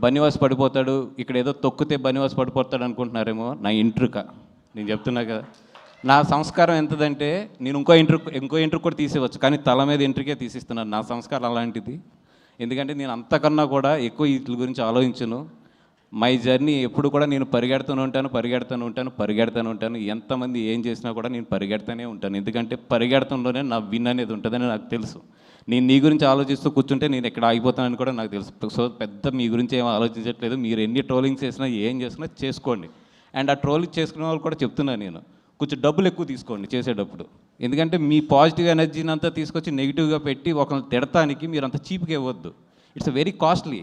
బనివాస్ పడిపోతాడు, ఇక్కడ ఏదో తొక్కితే బనివాస్ పడిపోతాడు అనుకుంటున్నారేమో. నా ఇంట్రుక నేను చెప్తున్నా కదా, నా సంస్కారం ఎంతదంటే నేను ఇంకో ఇంట్రుక్ కూడా తీసేవచ్చు, కానీ తల మీద ఇంట్రుకే తీసిస్తున్నాను. నా సంస్కారం అలాంటిది. ఎందుకంటే నేను అంతకన్నా కూడా ఎక్కువ వీటి గురించి ఆలోచించను. మై జర్నీ ఎప్పుడు కూడా నేను పరిగెడుతూనే ఉంటాను. ఎంతమంది ఏం చేసినా కూడా నేను పరిగెడుతూనే ఉంటాను. ఎందుకంటే పరిగెడతంలోనే నా విన్ అనేది ఉంటుందని నాకు తెలుసు. నేను నీ గురించి ఆలోచిస్తూ కూర్చుంటే నేను ఎక్కడ ఆగిపోతానని కూడా నాకు తెలుసు. సో పెద్ద మీ గురించి ఏం ఆలోచించట్లేదు. మీరు ఎన్ని ట్రోలింగ్స్ చేసినా ఏం చేసినా చేసుకోండి. అండ్ ఆ ట్రోలింగ్ చేసుకునే వాళ్ళు కూడా చెప్తున్నాను నేను, కొంచెం డబ్బులు ఎక్కువ తీసుకోండి చేసేటప్పుడు. ఎందుకంటే మీ పాజిటివ్ ఎనర్జీని అంతా తీసుకొచ్చి నెగిటివ్గా పెట్టి ఒకరిని తిడటానికి మీరు అంత చీప్గా ఇవ్వద్దు. It's very costly.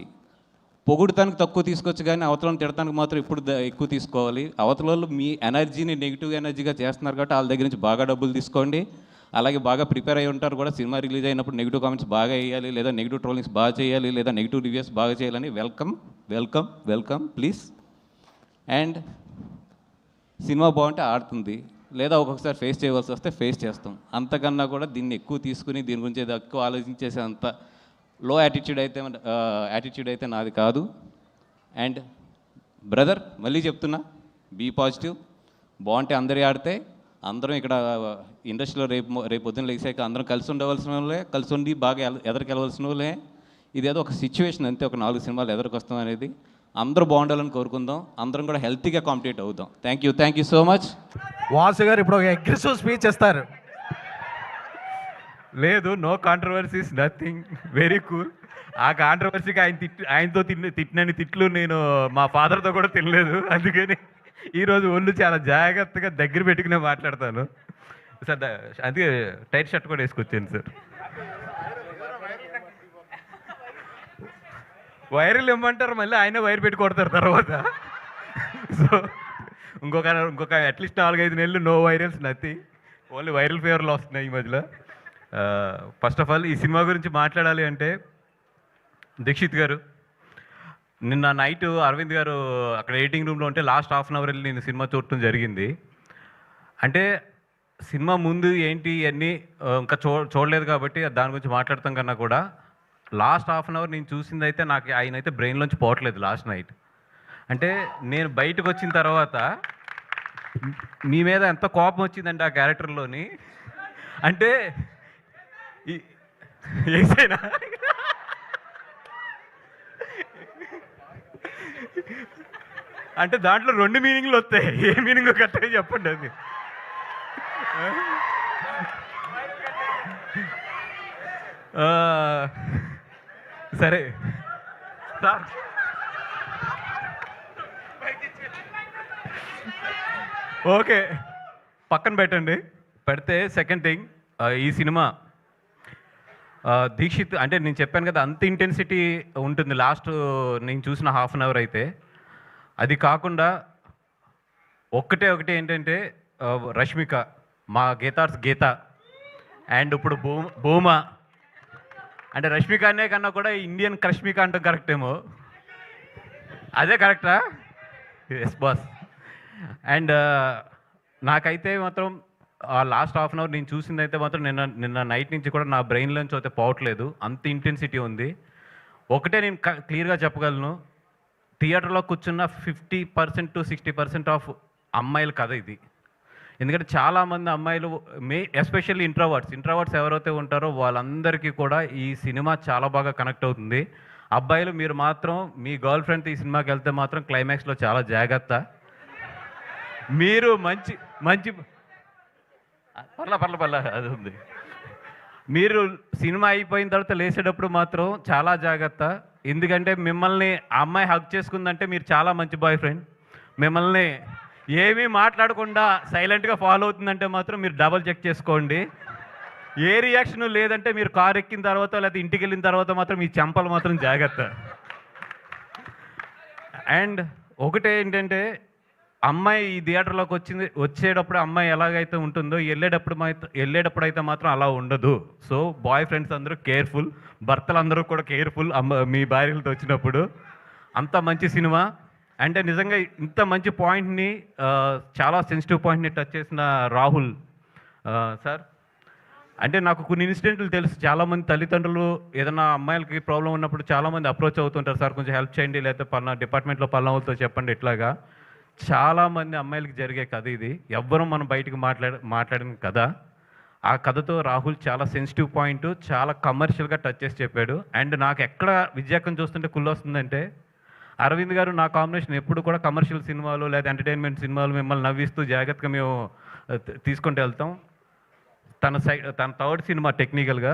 పొగుడుతానికి తక్కువ తీసుకొచ్చు, కానీ అవతలను తిడటానికి మాత్రం ఇప్పుడు ఎక్కువ తీసుకోవాలి. అవతల మీ ఎనర్జీని నెగిటివ్ ఎనర్జీగా చేస్తున్నారు కాబట్టి వాళ్ళ దగ్గర నుంచి బాగా డబ్బులు తీసుకోండి. అలాగే బాగా ప్రిపేర్ అయ్యి ఉంటారు కూడా. సినిమా రిలీజ్ అయినప్పుడు నెగిటివ్ కామెంట్స్ బాగా వేయాలి, లేదా నెగిటివ్ ట్రోలింగ్స్ బాగా చేయాలి, లేదా నెగిటివ్ రివ్యూస్ బాగా చేయాలని వెల్కమ్ ప్లీజ్. అండ్ సినిమా బాగుంటే ఆడుతుంది, లేదా ఒక్కొక్కసారి ఫేస్ చేయవలసి వస్తే ఫేస్ చేస్తాం. అంతకన్నా కూడా దీన్ని ఎక్కువ తీసుకుని దీని గురించి ఏదో ఎక్కువ ఆలోచించేసే అంత లో యాటిట్యూడ్ అయితే నాది కాదు. అండ్ బ్రదర్ మళ్ళీ చెప్తున్నా, బీ పాజిటివ్. బాగుంటే అందరి ఆడితే అందరం ఇక్కడ ఇండస్ట్రీలో రేపు పొద్దున్న లేసాక అందరం కలిసి ఉండవలసిన వాళ్ళే, కలిసి ఉండి బాగా ఎదరికెళ్ళవలసిన వాళ్ళే. ఇదేదో ఒక సిచ్యువేషన్ అంతే, ఒక 4 సినిమాలు ఎదరికొస్తాం అనేది. అందరూ బాగుండాలని కోరుకుందాం, అందరం కూడా హెల్తీగా కాంపిటేట్ అవుదాం. Thank you so much. Vasu garu ఇప్పుడు ఒక అగ్రెసివ్ స్పీచ్ ఇస్తారు. లేదు, no controversies, nothing, very cool. ఆ కాంట్రవర్సీకి ఆయనతో తిట్టినని తిట్లు నేను మా ఫాదర్తో కూడా తినలేదు. అందుకని ఈరోజు ఒళ్ళు చాలా జాగ్రత్తగా దగ్గర పెట్టుకునే మాట్లాడతాను సార్. అందుకే టైట్ షర్ట్ కూడా వేసుకొచ్చాను సార్. వైరల్ ఇమ్మంటారు, మళ్ళీ ఆయన వైర్ పెట్టి కొడతారు తర్వాత. సో ఇంకొక అట్లీస్ట్ 4-5 నెలలు no virals, nothing, only viral ఫీవర్లు వస్తున్నాయి ఈ మధ్యలో. ఫస్ట్ ఆఫ్ ఆల్ ఈ సినిమా గురించి మాట్లాడాలి అంటే, దీక్షిత్ గారు నిన్న నైట్ అరవింద్ గారు అక్కడ ఎడిటింగ్ రూమ్లో ఉంటే లాస్ట్ హాఫ్ అన్ అవర్ వెళ్ళి నేను సినిమా చూడటం జరిగింది. అంటే సినిమా ముందు ఏంటి అన్నీ ఇంకా చూడలేదు కాబట్టి దాని గురించి మాట్లాడతాం కన్నా కూడా, లాస్ట్ హాఫ్ అన్ అవర్ నేను చూసింది అయితే నాకు ఆయన అయితే బ్రెయిన్లోంచి పోవట్లేదు లాస్ట్ నైట్. అంటే నేను బయటకు వచ్చిన తర్వాత మీ మీద ఎంత కోపం వచ్చిందంటే ఆ క్యారెక్టర్లోని, అంటే ఏసైనా అంటే దాంట్లో 2 మీనింగ్లు వస్తాయి. ఏ మీనింగ్ కరెక్ట్గా చెప్పండి అది. సరే సార్, ఓకే పక్కన పెట్టండి. పెడితే సెకండ్ థింగ్, ఈ సినిమా దీక్షిత్ అంటే నేను చెప్పాను కదా, అంత ఇంటెన్సిటీ ఉంటుంది లాస్ట్ నేను చూసిన హాఫ్ అన్ అవర్ అయితే. అది కాకుండా ఒకటే ఏంటంటే రష్మిక, మా గీత అండ్ ఇప్పుడు భూమా. అంటే రష్మిక అనే కన్నా కూడా ఇండియన్ రష్మిక అంటాం కరెక్ట్ ఏమో, అదే కరెక్టా? Yes boss. అండ్ నాకైతే మాత్రం ఆ లాస్ట్ హాఫ్ అన్ అవర్ నేను చూసింది అయితే మాత్రం నిన్న నైట్ నుంచి కూడా నా బ్రెయిన్లోంచి అయితే పోవట్లేదు, అంత ఇంటెన్సిటీ ఉంది. ఒకటే నేను క్లియర్గా చెప్పగలను, థియేటర్లో కూర్చున్న 50% to 60% ఆఫ్ అమ్మాయిల కథ ఇది. ఎందుకంటే చాలామంది అమ్మాయిలు ఎస్పెషల్లీ ఇంట్రావర్ట్స్ ఎవరైతే ఉంటారో వాళ్ళందరికీ కూడా ఈ సినిమా చాలా బాగా కనెక్ట్ అవుతుంది. అబ్బాయిలు మీరు మాత్రం మీ గర్ల్ ఫ్రెండ్తో ఈ సినిమాకి వెళ్తే మాత్రం క్లైమాక్స్లో చాలా జాగ్రత్త. మీరు మంచి పర్ల అది ఉంది. మీరు సినిమా అయిపోయిన తర్వాత లేచేటప్పుడు మాత్రం చాలా జాగ్రత్త. ఎందుకంటే మిమ్మల్ని ఆ అమ్మాయి హగ్ చేసుకుందంటే మీరు చాలా మంచి బాయ్ ఫ్రెండ్. మిమ్మల్ని ఏమీ మాట్లాడకుండా సైలెంట్గా ఫాలో అవుతుందంటే మాత్రం మీరు డబల్ చెక్ చేసుకోండి. ఏ రియాక్షన్ లేదంటే మీరు కారు ఎక్కిన తర్వాత లేకపోతే ఇంటికి వెళ్ళిన తర్వాత మాత్రం మీ చెంపలు మాత్రం జాగ్రత్త. అండ్ ఒకటే ఏంటంటే, అమ్మాయి ఈ థియేటర్లోకి వచ్చేటప్పుడు అమ్మాయి ఎలాగైతే ఉంటుందో వెళ్ళేటప్పుడు అయితే మాత్రం అలా ఉండదు. సో బాయ్ ఫ్రెండ్స్ అందరూ కేర్ఫుల్, భర్తలు అందరూ కూడా కేర్ఫుల్ మీ భార్యలతో వచ్చినప్పుడు. అంత మంచి సినిమా. అంటే నిజంగా ఇంత మంచి పాయింట్ని, చాలా సెన్సిటివ్ పాయింట్ని టచ్ చేసిన రాహుల్ సార్, అంటే నాకు కొన్ని ఇన్సిడెంట్లు తెలుసు. చాలామంది తల్లిదండ్రులు ఏదైనా అమ్మాయిలకి ప్రాబ్లమ్ ఉన్నప్పుడు చాలామంది అప్రోచ్ అవుతుంటారు. సార్ కొంచెం హెల్ప్ చేయండి, లేకపోతే పలానా డిపార్ట్మెంట్లో పలానా వాళ్ళతో చెప్పండి ఇట్లాగా. చాలామంది అమ్మాయిలకి జరిగే కథ ఇది. ఎవ్వరూ మనం బయటికి మాట్లాడిన కథ. ఆ కథతో రాహుల్ చాలా సెన్సిటివ్ పాయింట్, చాలా కమర్షియల్గా టచ్ చేసి చెప్పాడు. అండ్ నాకు ఎక్కడ విద్యాకం చూస్తుంటే కుళ్ళొస్తుందంటే, అరవింద్ గారు నా కాంబినేషన్ ఎప్పుడు కూడా కమర్షియల్ సినిమాలు లేదా ఎంటర్టైన్మెంట్ సినిమాలు మిమ్మల్ని నవ్విస్తూ జాగ్రత్తగా మేము తీసుకుంటూ వెళ్తాం. తన థర్డ్ సినిమా టెక్నికల్గా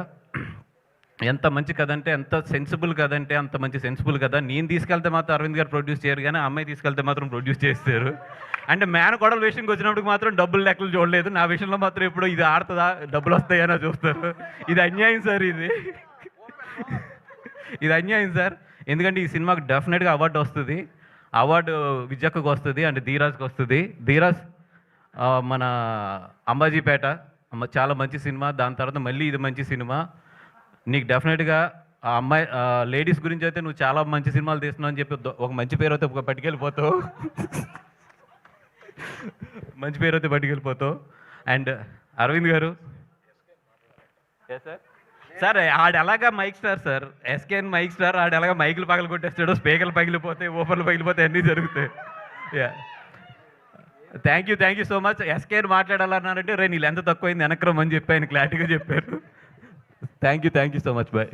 ఎంత మంచి కథ అంటే, ఎంత సెన్సిబుల్ కథ అంటే అంత మంచి సెన్సిబుల్ కథ. నేను తీసుకెళ్తే మాత్రం అరవింద్ గారు ప్రొడ్యూస్ చేయరు, కానీ అమ్మాయి తీసుకెళ్తే మాత్రం ప్రొడ్యూస్ చేస్తారు. అంటే మేనకోడల విషయంకి వచ్చినప్పుడు మాత్రం డబ్బులు లెక్కలు చూడలేదు. నా విషయంలో మాత్రం ఎప్పుడు ఇది ఆడుతుందా, డబ్బులు వస్తాయని చూస్తారు. ఇది అన్యాయం సార్, ఇది అన్యాయం సార్. ఎందుకంటే ఈ సినిమాకి డెఫినెట్గా అవార్డు వస్తుంది. అవార్డు విద్యకు వస్తుంది అండ్ ధీరాజ్కి వస్తుంది. ధీరాజ్ మన అంబాజీపేట చాలా మంచి సినిమా. దాని తర్వాత మళ్ళీ ఇది మంచి సినిమా. నీకు డెఫినెట్గా ఆ అమ్మాయి లేడీస్ గురించి అయితే నువ్వు చాలా మంచి సినిమాలు తీస్తున్నావు అని చెప్పి ఒక మంచి పేరు అయితే పట్టుకెళ్ళిపోతావు. మంచి పేరు అయితే పట్టుకెళ్ళిపోతావు. అండ్ అరవింద్ గారు సార్, ఆడు ఎలాగా mike star sir, SKN mike star. ఆడు ఎలాగా మైకులు పగలు కొట్టేస్తాడు, స్పీకర్లు పగిలిపోతాయి, ఓపెన్లు పగిలిపోతాయి, అన్నీ జరుగుతాయి. Ya, thank you so much. SKN మాట్లాడాలన్నారంటే రే నీ లెంత్ తక్కువైంది వెనక్రమని చెప్పి ఆయన క్లారిటీగా చెప్పారు. Thank you so much, bye.